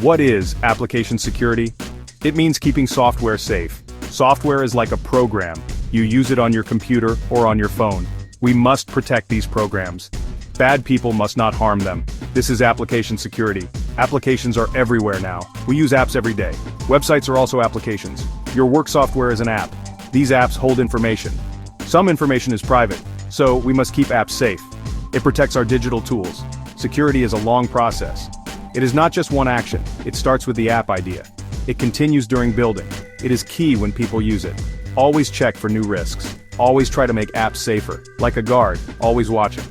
What is application security? It means keeping software safe. Software is like a program. You use it on your computer or on your phone. We must protect these programs. Bad people must not harm them. This is application security. Applications are everywhere now. We use apps every day. Websites are also applications. Your work software is an app. These apps hold information. Some information is private, so we must keep apps safe. It protects our digital tools. Security is a long process. It is not just one action. It starts with the app idea. It continues during building. It is key when people use it. Always check for new risks. Always try to make apps safer. Like a guard, always watching.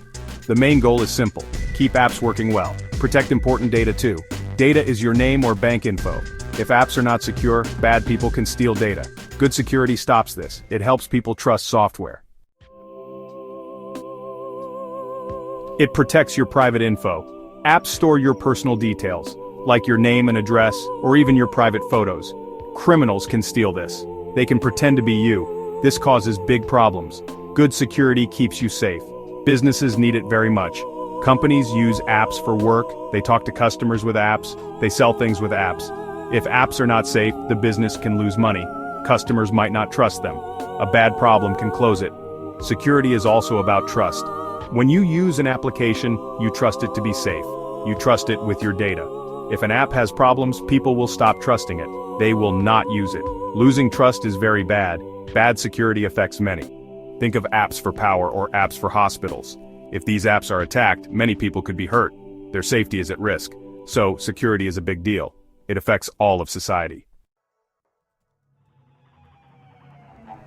The main goal is simple. Keep apps working well. Protect important data too. Data is your name or bank info. If apps are not secure, bad people can steal data. Good security stops this. It helps people trust software. It protects your private info. Apps store your personal details, like your name and address, or even your private photos. Criminals can steal this. They can pretend to be you. This causes big problems. Good security keeps you safe. Businesses need it very much. Companies use apps for work, they talk to customers with apps, they sell things with apps. If apps are not safe, the business can lose money. Customers might not trust them. A bad problem can close it. Security is also about trust. When you use an application, you trust it to be safe. You trust it with your data. If an app has problems, people will stop trusting it. They will not use it. Losing trust is very bad. Bad security affects many. Think of apps for power or apps for hospitals. If these apps are attacked, many people could be hurt. Their safety is at risk. So, security is a big deal. It affects all of society.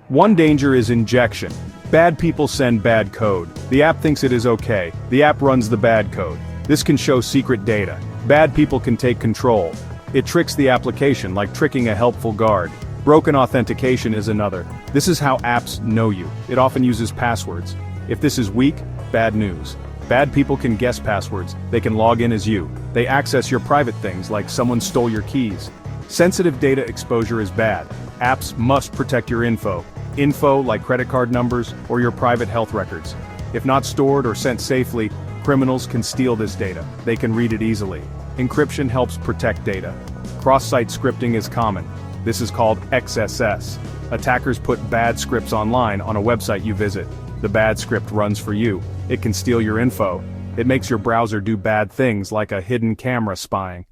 One danger is injection. Bad people send bad code. The app thinks it is okay. The app runs the bad code. This can show secret data. Bad people can take control. It tricks the application like tricking a helpful guard. Broken authentication is another. This is how apps know you. It often uses passwords. If this is weak, bad news. Bad people can guess passwords. They can log in as you. They access your private things like someone stole your keys. Sensitive data exposure is bad. Apps must protect your info. Info like credit card numbers or your private health records. If not stored or sent safely, criminals can steal this data. They can read it easily. Encryption helps protect data. Cross-site scripting is common. This is called XSS. Attackers put bad scripts online on a website you visit. The bad script runs for you. It can steal your info. It makes your browser do bad things like a hidden camera spying.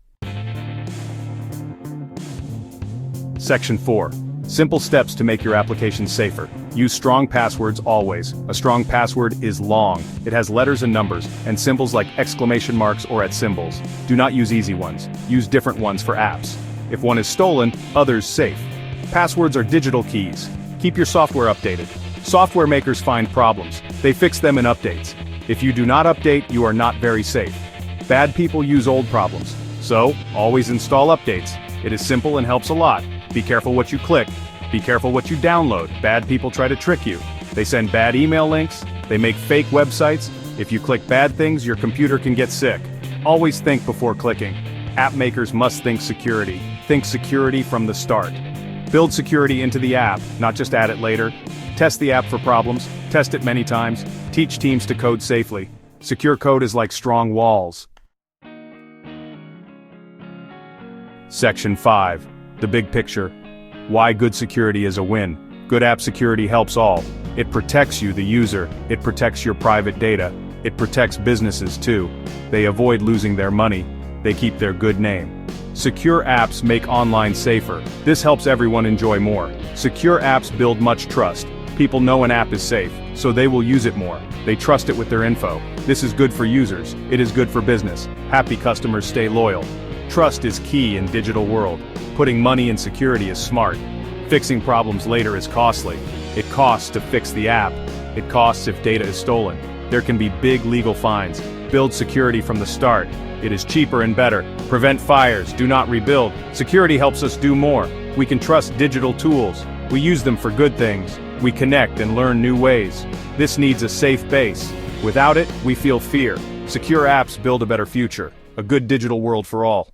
Section 4. Simple steps to make your application safer. Use strong passwords always. A strong password is long. It has letters and numbers, and symbols like exclamation marks or @ symbols. Do not use easy ones. Use different ones for apps. If one is stolen, others safe. Passwords are digital keys. Keep your software updated. Software makers find problems. They fix them in updates. If you do not update, you are not very safe. Bad people use old problems. So, always install updates. It is simple and helps a lot. Be careful what you click. Be careful what you download. Bad people try to trick you. They send bad email links. They make fake websites. If you click bad things, your computer can get sick. Always think before clicking. App makers must think security. Think security from the start. Build security into the app, not just add it later. Test the app for problems. Test it many times. Teach teams to code safely. Secure code is like strong walls. Section 5. The big picture. Why good security is a win. Good app security helps all. It protects you, the user. It protects your private data. It protects businesses too. They avoid losing their money. They keep their good name. Secure apps make online safer. This helps everyone enjoy more. Secure apps build much trust. People know an app is safe, so they will use it more. They trust it with their info. This is good for users. It is good for business. Happy customers stay loyal. Trust is key in digital world. Putting money in security is smart. Fixing problems later is costly. It costs to fix the app. It costs if data is stolen. There can be big legal fines. Build security from the start. It is cheaper and better. Prevent fires, do not rebuild. Security helps us do more. We can trust digital tools. We use them for good things. We connect and learn new ways. This needs a safe base. Without it, we feel fear. Secure apps build a better future. A good digital world for all.